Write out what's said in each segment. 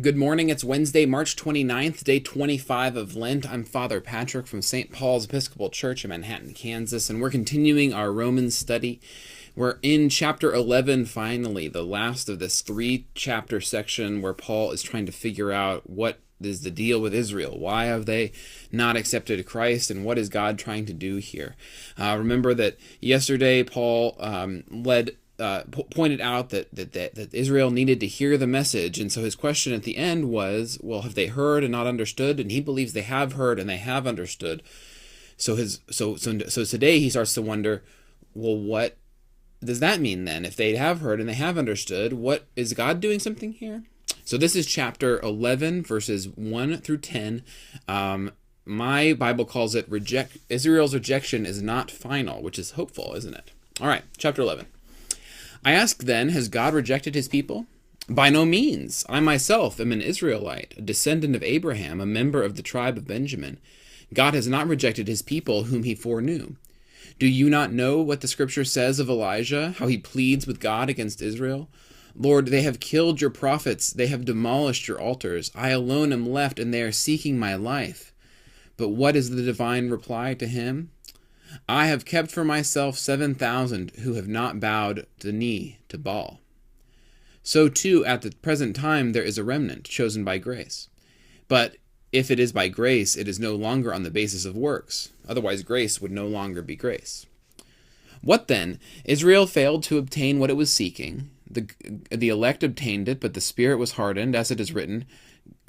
Good morning. It's Wednesday, March 29th, day 25 of Lent. I'm Father Patrick from St. Paul's Episcopal Church in Manhattan, Kansas, and we're continuing our Romans study. We're in chapter 11, finally, the last of this three-chapter section where Paul is trying to figure out what is the deal with Israel. Why have they not accepted Christ, and what is God trying to do here? Remember that yesterday Paul pointed out that Israel needed to hear the message, and so his question at the end was, well, have they heard and not understood? And he believes they have heard and they have understood. So today he starts to wonder, well, what does that mean then? If they have heard and they have understood, what is God doing something here? So this is chapter 11, verses 1 through 10. My Bible calls it Israel's rejection is not final, which is hopeful, isn't it? All right, chapter 11. I ask then, has God rejected his people? By no means. I myself am an Israelite, a descendant of Abraham, a member of the tribe of Benjamin. God has not rejected his people whom he foreknew. Do you not know what the scripture says of Elijah, how he pleads with God against Israel? Lord, they have killed your prophets, they have demolished your altars. I alone am left, and they are seeking my life. But what is the divine reply to him? I have kept for myself 7,000 who have not bowed the knee to Baal. So too, at the present time, there is a remnant chosen by grace. But if it is by grace, it is no longer on the basis of works. Otherwise, grace would no longer be grace. What then? Israel failed to obtain what it was seeking. The elect obtained it, but the spirit was hardened, as it is written.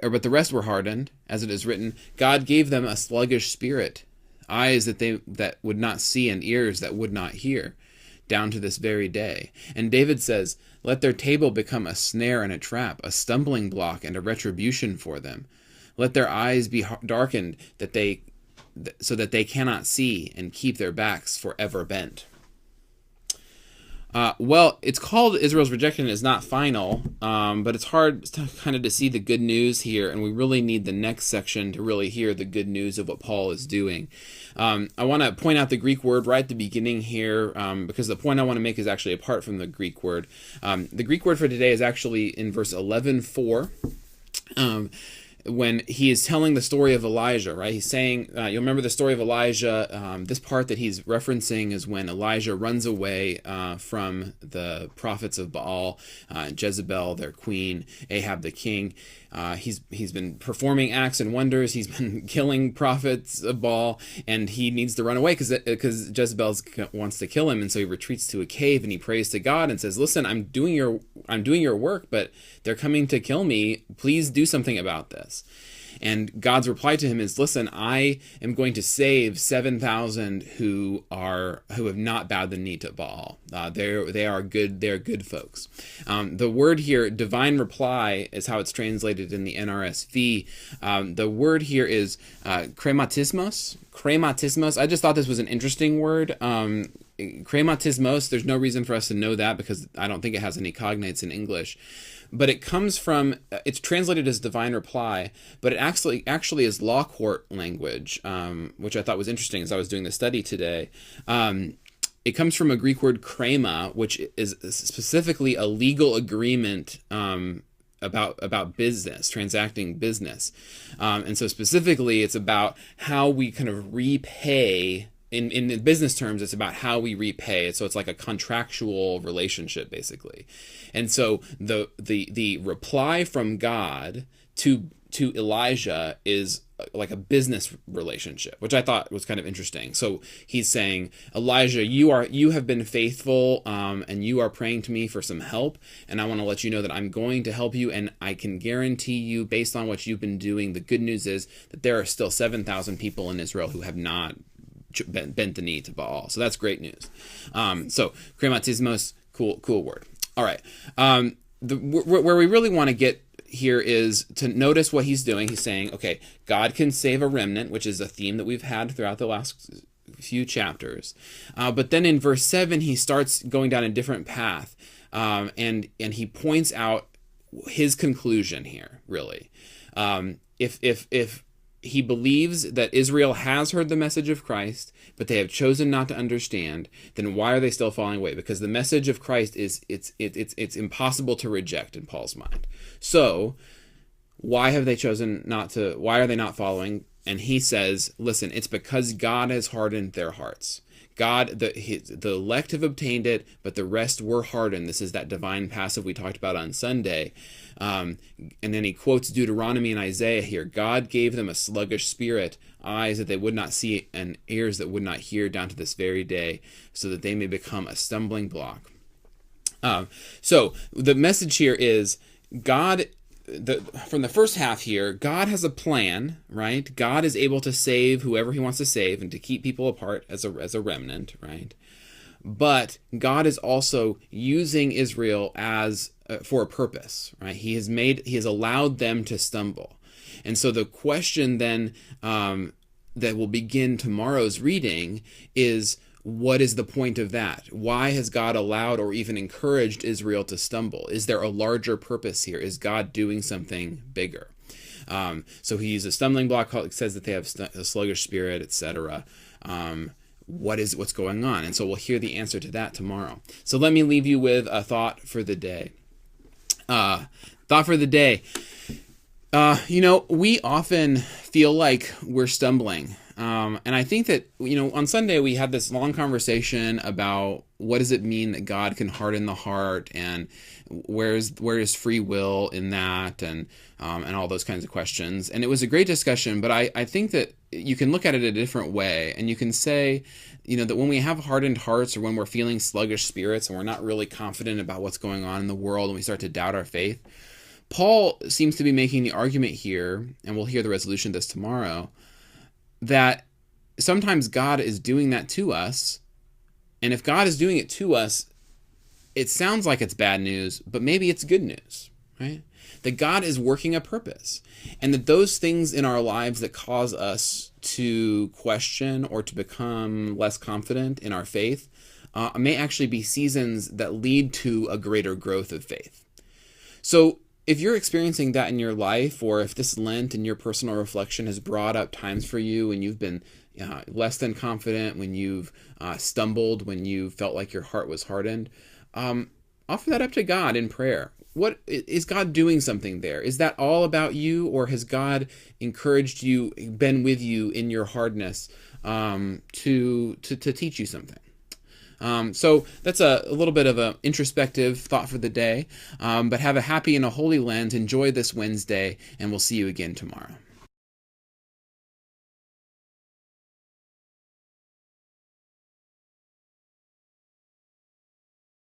But the rest were hardened, as it is written. God gave them a sluggish spirit, eyes that would not see and ears that would not hear, down to this very day. And David says, let their table become a snare and a trap, a stumbling block and a retribution for them. Let their eyes be darkened so that they cannot see, and keep their backs forever bent. Well, it's called Israel's rejection is not final, but it's hard to see the good news here, and we really need the next section to really hear the good news of what Paul is doing. I want to point out the Greek word right at the beginning here, because the point I want to make is actually apart from the Greek word. The Greek word for today is actually in verse 11:4. When he is telling the story of Elijah, right? He's saying, you'll remember the story of Elijah. This part that he's referencing is when Elijah runs away from the prophets of Baal, Jezebel, their queen, Ahab the king. He's been performing acts and wonders. He's been killing prophets of Baal, and he needs to run away because Jezebel wants to kill him. And so he retreats to a cave and he prays to God and says, "Listen, I'm doing your work, but they're coming to kill me. Please do something about this." And God's reply to him is, listen, I am going to save 7,000 who have not bowed the knee to Baal. They are good folks. The word here, divine reply, is how it's translated in the NRSV. The word here is krematismos. Krematismos. I just thought this was an interesting word. Krematismos, there's no reason for us to know that because I don't think it has any cognates in English. But it comes from, it's translated as divine reply, but it actually is law court language, which I thought was interesting as I was doing the study today. It comes from a Greek word krema, which is specifically a legal agreement about business, transacting business. And so specifically, it's about how we kind of repay. In business terms, it's about how we repay. So it's like a contractual relationship, basically. And so the reply from God to Elijah is like a business relationship, which I thought was kind of interesting. So he's saying, Elijah, you have been faithful, and you are praying to me for some help, and I want to let you know that I'm going to help you, and I can guarantee you, based on what you've been doing, the good news is that there are still 7,000 people in Israel who have not bent the knee to Baal. So that's great news. So krematismos, cool word. All right. Where we really want to get here is to notice what he's doing. He's saying, okay, God can save a remnant, which is a theme that we've had throughout the last few chapters. But then in verse 7, he starts going down a different path. And he points out his conclusion here, really. If he believes that Israel has heard the message of Christ, but they have chosen not to understand, then why are they still falling away? Because the message of Christ it's impossible to reject in Paul's mind. So Why have they chosen not to? Why are they not following? And he says, listen, it's because God has hardened their hearts. The elect have obtained it, but the rest were hardened. This is that divine passive we talked about on Sunday. And then he quotes Deuteronomy and Isaiah here. God gave them a sluggish spirit, eyes that they would not see, and ears that would not hear, down to this very day, so that they may become a stumbling block. So the message here is God. From the first half here, God has a plan, right? God is able to save whoever he wants to save and to keep people apart as a remnant, right? But God is also using Israel as for a purpose, right? He has allowed them to stumble. And so the question then that will begin tomorrow's reading is, what is the point of that? Why has God allowed or even encouraged Israel to stumble? Is there a larger purpose here? Is God doing something bigger? So he uses a stumbling block, says that they have a sluggish spirit, etc. What's going on? And so we'll hear the answer to that tomorrow. So let me leave you with a thought for the day. Thought for the day. We often feel like we're stumbling. And I think that, on Sunday we had this long conversation about what does it mean that God can harden the heart, and where is free will in that, and all those kinds of questions. And it was a great discussion, but I think that you can look at it a different way, and you can say, that when we have hardened hearts, or when we're feeling sluggish spirits and we're not really confident about what's going on in the world, and we start to doubt our faith, Paul seems to be making the argument here, and we'll hear the resolution of this tomorrow, that sometimes God is doing that to us. And if God is doing it to us, it sounds like it's bad news, but maybe it's good news, right? That God is working a purpose, and that those things in our lives that cause us to question or to become less confident in our faith may actually be seasons that lead to a greater growth of faith. So if you're experiencing that in your life, or if this Lent in your personal reflection has brought up times for you and you've been less than confident, when you've stumbled, when you felt like your heart was hardened, offer that up to God in prayer. What is God doing something there? Is that all about you, or has God encouraged you, been with you in your hardness to teach you something? So that's a little bit of an introspective thought for the day, but have a happy and a holy Lent. Enjoy this Wednesday, and we'll see you again tomorrow.